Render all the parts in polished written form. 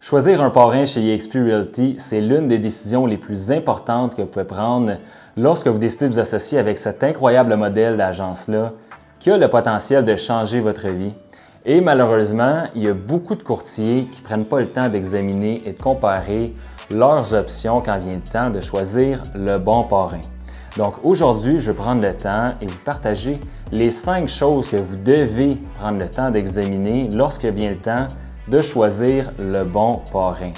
Choisir un parrain chez eXp Realty, c'est l'une des décisions les plus importantes que vous pouvez prendre lorsque vous décidez de vous associer avec cet incroyable modèle d'agence-là qui a le potentiel de changer votre vie. Et malheureusement, il y a beaucoup de courtiers qui ne prennent pas le temps d'examiner et de comparer leurs options quand vient le temps de choisir le bon parrain. Donc aujourd'hui, je vais prendre le temps et vous partager les 5 choses que vous devez prendre le temps d'examiner lorsque vient le temps de choisir le bon parrain.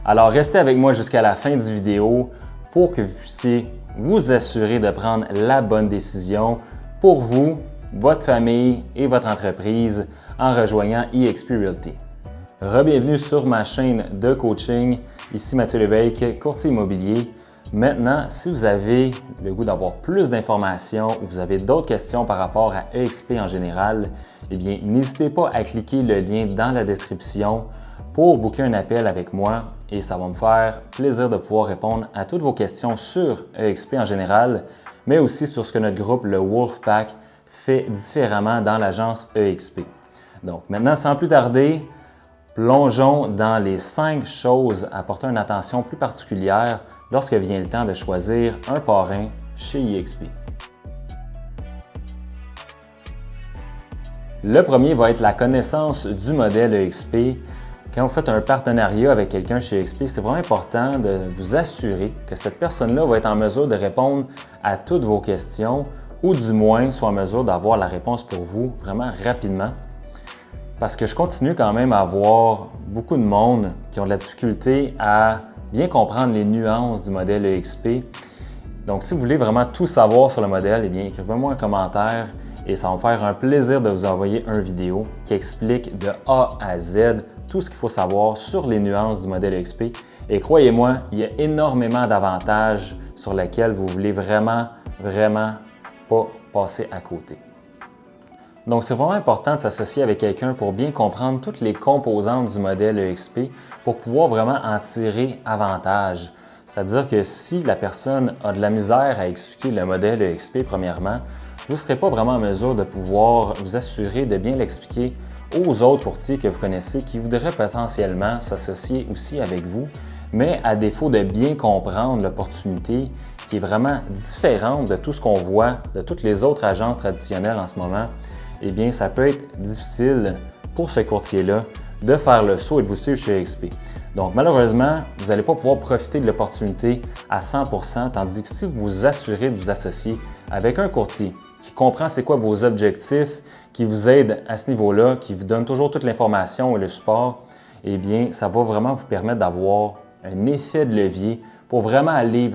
Alors restez avec moi jusqu'à la fin du vidéo pour que vous puissiez vous assurer de prendre la bonne décision pour vous, votre famille et votre entreprise en rejoignant eXp Realty. Re-bienvenue sur ma chaîne de coaching. Ici Mathieu Lévesque, courtier immobilier. Maintenant, si vous avez le goût d'avoir plus d'informations ou vous avez d'autres questions par rapport à eXp en général, eh bien, n'hésitez pas à cliquer le lien dans la description pour booker un appel avec moi et ça va me faire plaisir de pouvoir répondre à toutes vos questions sur eXp en général, mais aussi sur ce que notre groupe, le Wolfpack, fait différemment dans l'agence eXp. Donc maintenant, sans plus tarder, plongeons dans les 5 choses à porter une attention plus particulière lorsque vient le temps de choisir un parrain chez eXp. Le premier va être la connaissance du modèle eXp. Quand vous faites un partenariat avec quelqu'un chez eXp, c'est vraiment important de vous assurer que cette personne-là va être en mesure de répondre à toutes vos questions ou du moins soit en mesure d'avoir la réponse pour vous vraiment rapidement. Parce que je continue quand même à avoir beaucoup de monde qui ont de la difficulté à bien comprendre les nuances du modèle eXp. Donc, si vous voulez vraiment tout savoir sur le modèle, eh bien, écrivez-moi un commentaire et ça va me faire un plaisir de vous envoyer une vidéo qui explique de A à Z tout ce qu'il faut savoir sur les nuances du modèle eXp. Et croyez-moi, il y a énormément d'avantages sur lesquels vous voulez vraiment pas passer à côté. Donc, c'est vraiment important de s'associer avec quelqu'un pour bien comprendre toutes les composantes du modèle eXp pour pouvoir vraiment en tirer avantage. C'est-à-dire que si la personne a de la misère à expliquer le modèle eXp, premièrement, vous ne serez pas vraiment en mesure de pouvoir vous assurer de bien l'expliquer aux autres courtiers que vous connaissez qui voudraient potentiellement s'associer aussi avec vous, mais à défaut de bien comprendre l'opportunité qui est vraiment différente de tout ce qu'on voit de toutes les autres agences traditionnelles en ce moment, eh bien, ça peut être difficile pour ce courtier-là de faire le saut et de vous suivre chez eXp. Donc, malheureusement, vous n'allez pas pouvoir profiter de l'opportunité à 100%, tandis que si vous vous assurez de vous associer avec un courtier qui comprend c'est quoi vos objectifs, qui vous aide à ce niveau-là, qui vous donne toujours toute l'information et le support, eh bien, ça va vraiment vous permettre d'avoir un effet de levier pour vraiment aller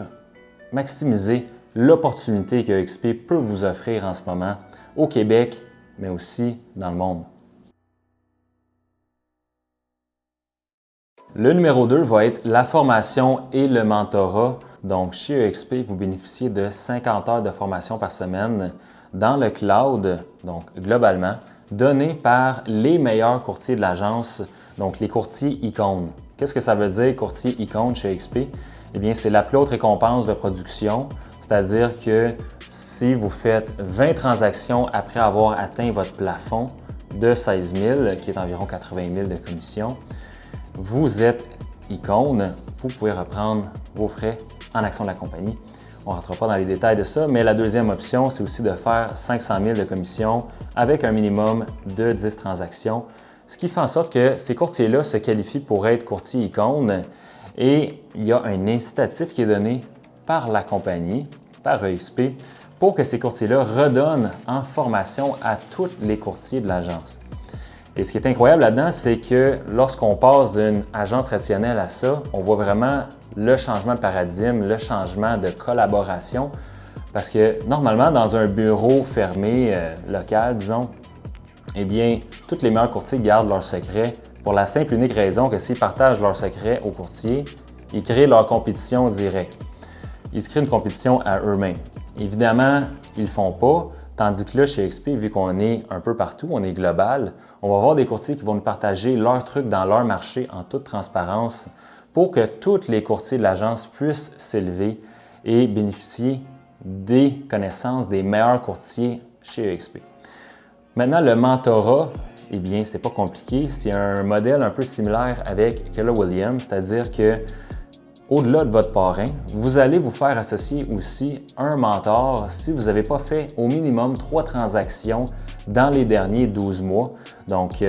maximiser l'opportunité que eXp peut vous offrir en ce moment au Québec, mais aussi dans le monde. Le numéro 2 va être la formation et le mentorat. Donc, chez eXp, vous bénéficiez de 50 heures de formation par semaine dans le cloud, donc globalement, donné par les meilleurs courtiers de l'agence, donc les courtiers icônes. Qu'est-ce que ça veut dire, courtier icône chez eXp? Eh bien, c'est la plus haute récompense de production, c'est-à-dire que si vous faites 20 transactions après avoir atteint votre plafond de 16 000, qui est environ 80 000 de commission, vous êtes icône, vous pouvez reprendre vos frais en action de la compagnie. On ne rentre pas dans les détails de ça, mais la deuxième option, c'est aussi de faire 500 000 de commission avec un minimum de 10 transactions, ce qui fait en sorte que ces courtiers-là se qualifient pour être courtier icône et il y a un incitatif qui est donné par la compagnie, par eXp, pour que ces courtiers-là redonnent en formation à tous les courtiers de l'agence. Et ce qui est incroyable là-dedans, c'est que lorsqu'on passe d'une agence traditionnelle à ça, on voit vraiment le changement de paradigme, le changement de collaboration. Parce que normalement, dans un bureau fermé, local, disons, eh bien, tous les meilleurs courtiers gardent leurs secrets pour la simple et unique raison que s'ils partagent leurs secrets aux courtiers, ils créent leur compétition directe. Ils se créent une compétition à eux-mêmes. Évidemment, ils ne le font pas. Tandis que là, chez eXp, vu qu'on est un peu partout, on est global, on va avoir des courtiers qui vont nous partager leurs trucs dans leur marché en toute transparence pour que tous les courtiers de l'agence puissent s'élever et bénéficier des connaissances des meilleurs courtiers chez eXp. Maintenant, le mentorat, eh bien, c'est pas compliqué. C'est un modèle un peu similaire avec Keller Williams, c'est-à-dire que au-delà de votre parrain, vous allez vous faire associer aussi un mentor si vous n'avez pas fait au minimum 3 transactions dans les derniers 12 mois. Donc,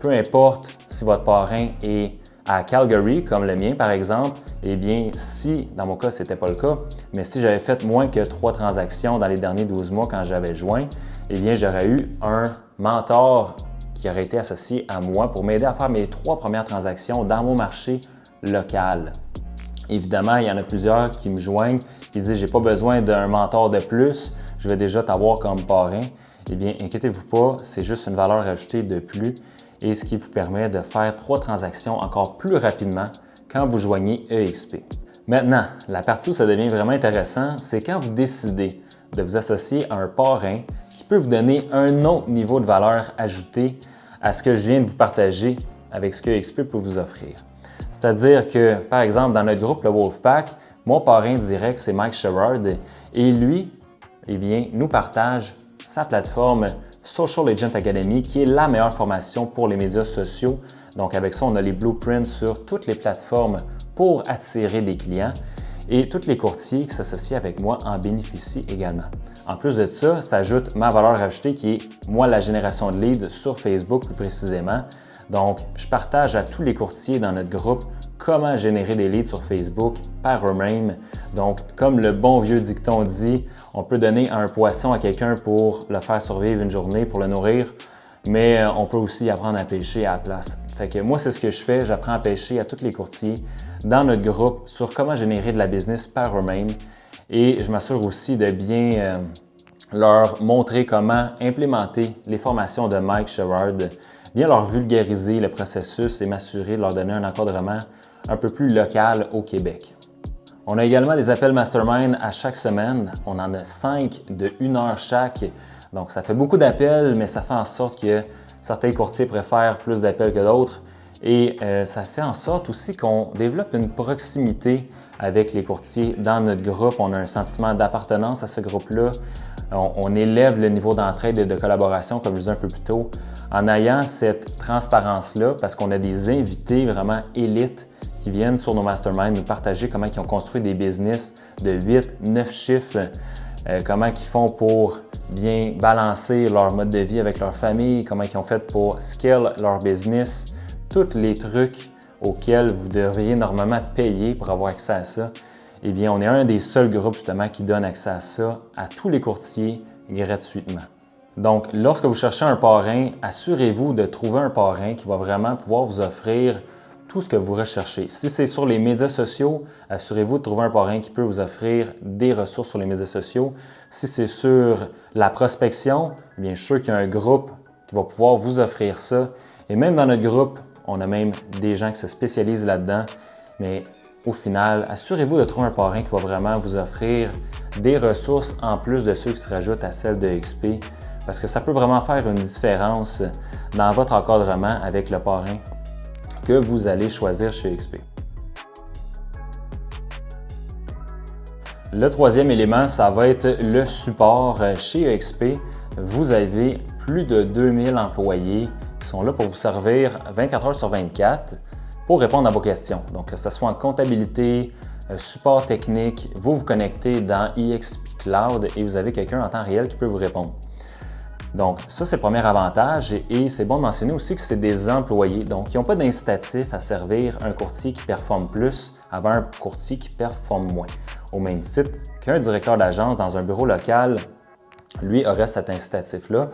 peu importe si votre parrain est à Calgary, comme le mien par exemple, eh bien, si, dans mon cas, ce n'était pas le cas, mais si j'avais fait moins que 3 transactions dans les derniers 12 mois quand j'avais joint, eh bien, j'aurais eu un mentor qui aurait été associé à moi pour m'aider à faire mes 3 premières transactions dans mon marché local. Évidemment, il y en a plusieurs qui me joignent, qui disent « j'ai pas besoin d'un mentor de plus, je vais déjà t'avoir comme parrain ». Eh bien, inquiétez-vous pas, c'est juste une valeur ajoutée de plus et ce qui vous permet de faire 3 transactions encore plus rapidement quand vous joignez EXP. Maintenant, la partie où ça devient vraiment intéressant, c'est quand vous décidez de vous associer à un parrain qui peut vous donner un autre niveau de valeur ajoutée à ce que je viens de vous partager avec ce que EXP peut vous offrir. C'est-à-dire que, par exemple, dans notre groupe, le Wolfpack, mon parrain direct, c'est Mike Sherrard et lui, eh bien, nous partage sa plateforme Social Agent Academy qui est la meilleure formation pour les médias sociaux. Donc, avec ça, on a les blueprints sur toutes les plateformes pour attirer des clients et tous les courtiers qui s'associent avec moi en bénéficient également. En plus de ça, ça ajoute ma valeur ajoutée qui est, moi, la génération de leads sur Facebook plus précisément. Donc, je partage à tous les courtiers dans notre groupe comment générer des leads sur Facebook par eux-mêmes. Donc, comme le bon vieux dicton dit, on peut donner un poisson à quelqu'un pour le faire survivre une journée, pour le nourrir, mais on peut aussi apprendre à pêcher à la place. Fait que moi, c'est ce que je fais, j'apprends à pêcher à tous les courtiers dans notre groupe sur comment générer de la business par eux-mêmes et je m'assure aussi de bien leur montrer comment implémenter les formations de Mike Sherrard, bien leur vulgariser le processus et m'assurer de leur donner un encadrement un peu plus local au Québec. On a également des appels mastermind à chaque semaine. On en a 5 de 1 heure chaque. Donc, ça fait beaucoup d'appels, mais ça fait en sorte que certains courtiers préfèrent plus d'appels que d'autres. Et ça fait en sorte aussi qu'on développe une proximité avec les courtiers dans notre groupe. On a un sentiment d'appartenance à ce groupe-là. On élève le niveau d'entraide et de collaboration, comme je disais un peu plus tôt, en ayant cette transparence-là parce qu'on a des invités vraiment élites qui viennent sur nos masterminds nous partager comment ils ont construit des business de 8, 9 chiffres, comment ils font pour bien balancer leur mode de vie avec leur famille, comment ils ont fait pour scale leur business, tous les trucs auxquels vous devriez normalement payer pour avoir accès à ça. Eh bien, on est un des seuls groupes justement qui donne accès à ça à tous les courtiers gratuitement. Donc, lorsque vous cherchez un parrain, assurez-vous de trouver un parrain qui va vraiment pouvoir vous offrir tout ce que vous recherchez. Si c'est sur les médias sociaux, assurez-vous de trouver un parrain qui peut vous offrir des ressources sur les médias sociaux. Si c'est sur la prospection, bien je suis sûr qu'il y a un groupe qui va pouvoir vous offrir ça. Et même dans notre groupe, on a même des gens qui se spécialisent là-dedans. Mais au final, assurez-vous de trouver un parrain qui va vraiment vous offrir des ressources en plus de ceux qui se rajoutent à celles de EXP parce que ça peut vraiment faire une différence dans votre encadrement avec le parrain que vous allez choisir chez EXP. Le troisième élément, ça va être le support. Chez EXP, vous avez plus de 2000 employés qui sont là pour vous servir 24 heures sur 24 pour répondre à vos questions. Donc, que ce soit en comptabilité, support technique, vous vous connectez dans EXP Cloud et vous avez quelqu'un en temps réel qui peut vous répondre. Donc, ça, c'est le premier avantage et c'est bon de mentionner aussi que c'est des employés. Donc, ils n'ont pas d'incitatif à servir un courtier qui performe plus avant un courtier qui performe moins. Au même titre qu'un directeur d'agence dans un bureau local, lui, aurait cet incitatif-là.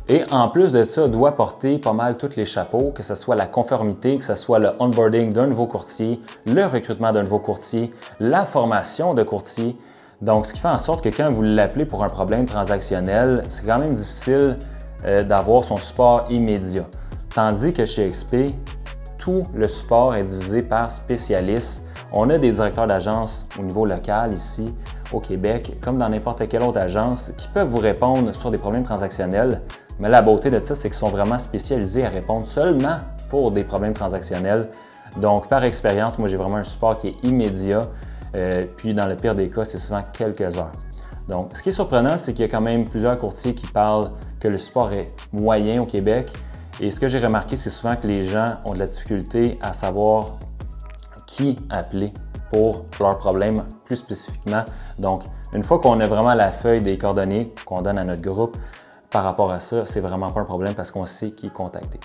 Et en plus de ça, doit porter pas mal tous les chapeaux, que ce soit la conformité, que ce soit le onboarding d'un nouveau courtier, le recrutement d'un nouveau courtier, la formation de courtier. Donc, ce qui fait en sorte que quand vous l'appelez pour un problème transactionnel, c'est quand même difficile d'avoir son support immédiat. Tandis que chez EXP, tout le support est divisé par spécialistes. On a des directeurs d'agence au niveau local ici au Québec, comme dans n'importe quelle autre agence, qui peuvent vous répondre sur des problèmes transactionnels. Mais la beauté de ça, c'est qu'ils sont vraiment spécialisés à répondre seulement pour des problèmes transactionnels. Donc, par expérience, moi, j'ai vraiment un support qui est immédiat. Puis, dans le pire des cas, c'est souvent quelques heures. Donc, ce qui est surprenant, c'est qu'il y a quand même plusieurs courtiers qui parlent que le support est moyen au Québec. Et ce que j'ai remarqué, c'est souvent que les gens ont de la difficulté à savoir qui appeler pour leurs problèmes plus spécifiquement. Donc, une fois qu'on a vraiment la feuille des coordonnées qu'on donne à notre groupe par rapport à ça, c'est vraiment pas un problème parce qu'on sait qui contacter.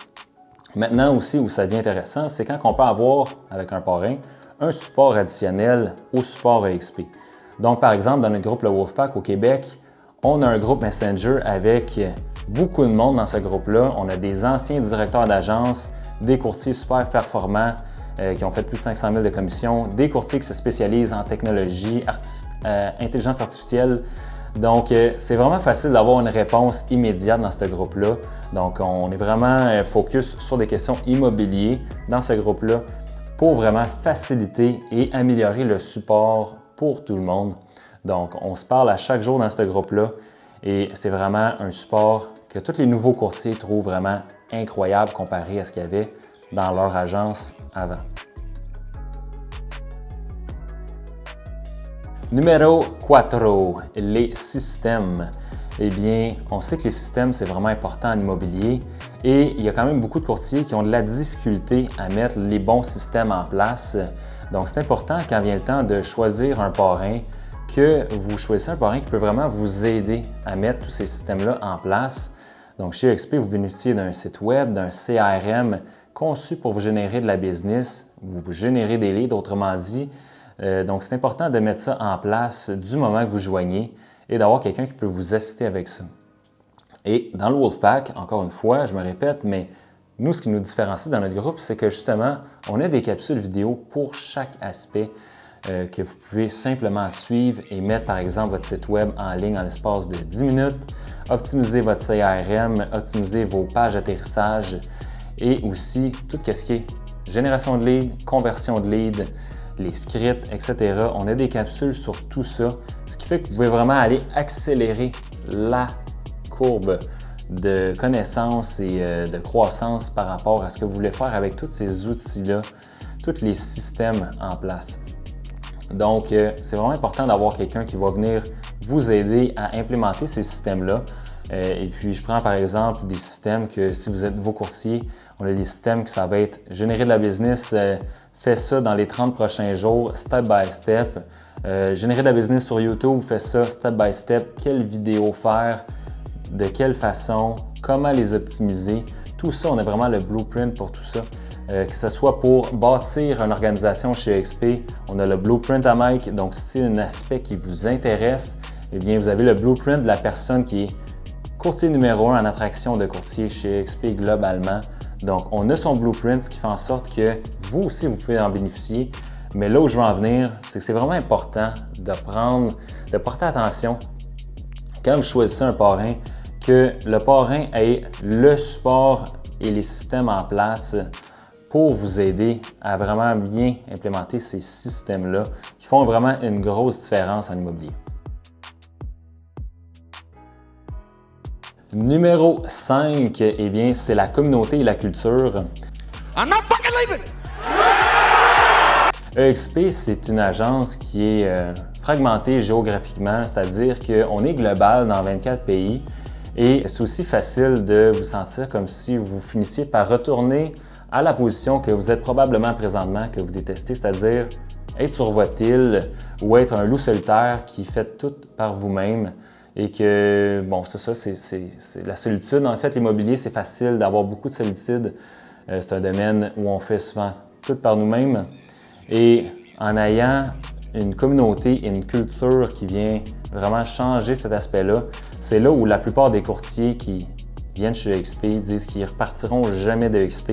Maintenant aussi, où ça devient intéressant, c'est quand on peut avoir, avec un parrain, un support additionnel au support EXP. Donc, par exemple, dans notre groupe Le Wolfpack au Québec, on a un groupe Messenger avec beaucoup de monde dans ce groupe-là. On a des anciens directeurs d'agence, des courtiers super performants qui ont fait plus de 500 000 de commissions, des courtiers qui se spécialisent en technologie, intelligence artificielle. Donc, c'est vraiment facile d'avoir une réponse immédiate dans ce groupe-là. Donc, on est vraiment focus sur des questions immobilières dans ce groupe-là pour vraiment faciliter et améliorer le support pour tout le monde. Donc, on se parle à chaque jour dans ce groupe-là et c'est vraiment un support que tous les nouveaux courtiers trouvent vraiment incroyable comparé à ce qu'il y avait dans leur agence avant. Numéro 4, les systèmes. Eh bien, on sait que les systèmes, c'est vraiment important en immobilier et il y a quand même beaucoup de courtiers qui ont de la difficulté à mettre les bons systèmes en place. Donc, c'est important quand vient le temps de choisir un parrain que vous choisissez un parrain qui peut vraiment vous aider à mettre tous ces systèmes-là en place. Donc, chez EXP, vous bénéficiez d'un site web, d'un CRM conçu pour vous générer de la business, vous générer des leads, autrement dit. Donc, c'est important de mettre ça en place du moment que vous joignez et d'avoir quelqu'un qui peut vous assister avec ça. Et dans le Wolfpack, encore une fois, je me répète, mais nous, ce qui nous différencie dans notre groupe, c'est que justement, on a des capsules vidéo pour chaque aspect que vous pouvez simplement suivre et mettre, par exemple, votre site web en ligne en l'espace de 10 minutes, optimiser votre CRM, optimiser vos pages d'atterrissage et aussi tout ce qui est génération de leads, conversion de leads, les scripts, etc. On a des capsules sur tout ça, ce qui fait que vous pouvez vraiment aller accélérer la courbe de connaissances et de croissance par rapport à ce que vous voulez faire avec tous ces outils-là, tous les systèmes en place. Donc, c'est vraiment important d'avoir quelqu'un qui va venir vous aider à implémenter ces systèmes-là. Et puis, je prends par exemple des systèmes que si vous êtes nouveau courtier, on a des systèmes que ça va être générer de la business, fais ça dans les 30 prochains jours, step by step. Générer de la business sur YouTube, fais ça step by step. Quelle vidéo faire, de quelle façon, comment les optimiser. Tout ça, on a vraiment le blueprint pour tout ça. Que ce soit pour bâtir une organisation chez EXP, on a le blueprint à Mike. Donc, si c'est un aspect qui vous intéresse, eh bien, vous avez le blueprint de la personne qui est courtier numéro 1 en attraction de courtier chez EXP globalement. Donc, on a son blueprint, ce qui fait en sorte que vous aussi, vous pouvez en bénéficier. Mais là où je veux en venir, c'est que c'est vraiment important de porter attention quand vous choisissez un parrain, que le parrain ait le support et les systèmes en place pour vous aider à vraiment bien implémenter ces systèmes-là qui font vraiment une grosse différence en immobilier. Numéro 5, eh bien, c'est la communauté et la culture. I'm not fucking leaving! EXP, c'est une agence qui est fragmentée géographiquement, c'est-à-dire qu'on est global dans 24 pays et c'est aussi facile de vous sentir comme si vous finissiez par retourner à la position que vous êtes probablement présentement, que vous détestez, c'est-à-dire être sur votre île ou être un loup solitaire qui fait tout par vous-même. Et que, bon, c'est ça, c'est la solitude. En fait, l'immobilier, c'est facile d'avoir beaucoup de solitude. C'est un domaine où on fait souvent tout par nous-mêmes. Et en ayant une communauté et une culture qui vient vraiment changer cet aspect-là, c'est là où la plupart des courtiers qui viennent chez EXP disent qu'ils ne repartiront jamais de EXP.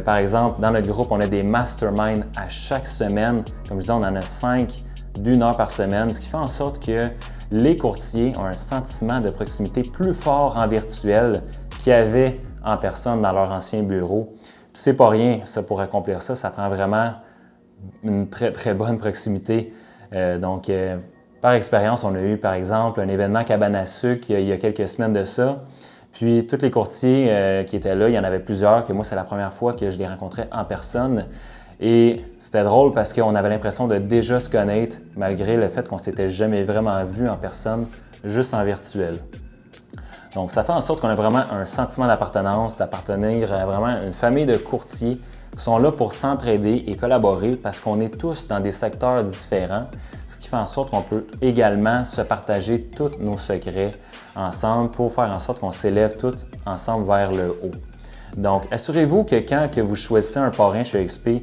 Par exemple, dans notre groupe, on a des masterminds à chaque semaine. Comme je disais, on en a 5 d'1 heure par semaine, ce qui fait en sorte que les courtiers ont un sentiment de proximité plus fort en virtuel qu'ils avaient en personne dans leur ancien bureau. Puis c'est pas rien, ça, pour accomplir ça, ça prend vraiment une très, très bonne proximité. Par expérience, on a eu, par exemple, un événement cabane à sucre il y a quelques semaines de ça. Puis, tous les courtiers qui étaient là, il y en avait plusieurs, que moi, c'est la première fois que je les rencontrais en personne. Et c'était drôle parce qu'on avait l'impression de déjà se connaître, malgré le fait qu'on ne s'était jamais vraiment vu en personne, juste en virtuel. Donc, ça fait en sorte qu'on a vraiment un sentiment d'appartenance, d'appartenir à vraiment une famille de courtiers qui sont là pour s'entraider et collaborer parce qu'on est tous dans des secteurs différents, ce qui fait en sorte qu'on peut également se partager tous nos secrets ensemble pour faire en sorte qu'on s'élève tous ensemble vers le haut. Donc, assurez-vous que quand que vous choisissez un parrain chez XP,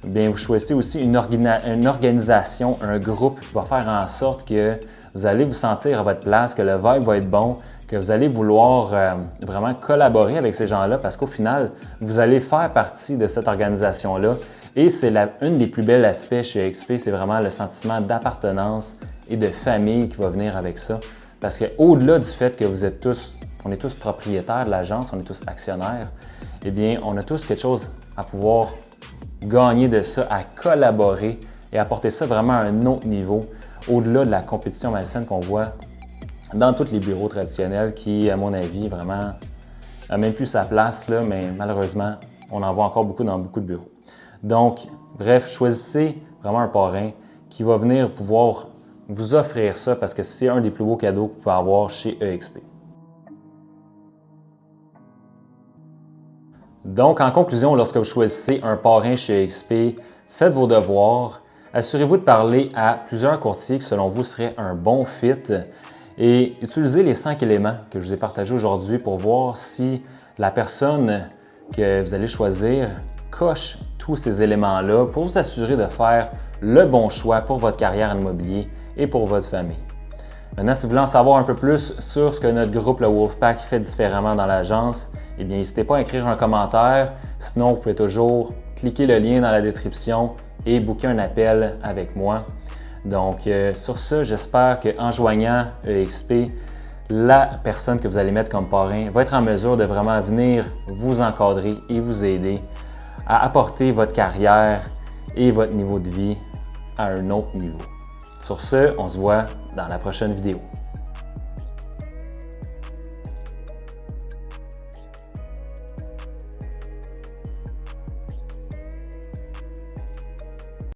bien, vous choisissez aussi une organisation, un groupe qui va faire en sorte que vous allez vous sentir à votre place, que le vibe va être bon, que vous allez vouloir vraiment collaborer avec ces gens-là parce qu'au final, vous allez faire partie de cette organisation-là et c'est une des plus belles aspects chez XP, c'est vraiment le sentiment d'appartenance et de famille qui va venir avec ça. Parce qu'au-delà du fait que on est tous propriétaires de l'agence, on est tous actionnaires, eh bien, on a tous quelque chose à pouvoir gagner de ça, à collaborer et apporter ça vraiment à un autre niveau, au-delà de la compétition malsaine qu'on voit dans tous les bureaux traditionnels qui, à mon avis, vraiment n'a même plus sa place, là, mais malheureusement, on en voit encore beaucoup dans beaucoup de bureaux. Donc, bref, choisissez vraiment un parrain qui va venir pouvoir vous offrir ça parce que c'est un des plus beaux cadeaux que vous pouvez avoir chez EXP. Donc, en conclusion, lorsque vous choisissez un parrain chez EXP, faites vos devoirs, assurez-vous de parler à plusieurs courtiers qui, selon vous, seraient un bon fit et utilisez les 5 éléments que je vous ai partagés aujourd'hui pour voir si la personne que vous allez choisir coche tous ces éléments-là pour vous assurer de faire le bon choix pour votre carrière en immobilier et pour votre famille. Maintenant, si vous voulez en savoir un peu plus sur ce que notre groupe, le Wolfpack, fait différemment dans l'agence, eh bien, n'hésitez pas à écrire un commentaire. Sinon, vous pouvez toujours cliquer le lien dans la description et booker un appel avec moi. Donc, sur ce, j'espère qu'en joignant EXP, la personne que vous allez mettre comme parrain va être en mesure de vraiment venir vous encadrer et vous aider à apporter votre carrière et votre niveau de vie à un autre niveau. Sur ce, on se voit dans la prochaine vidéo.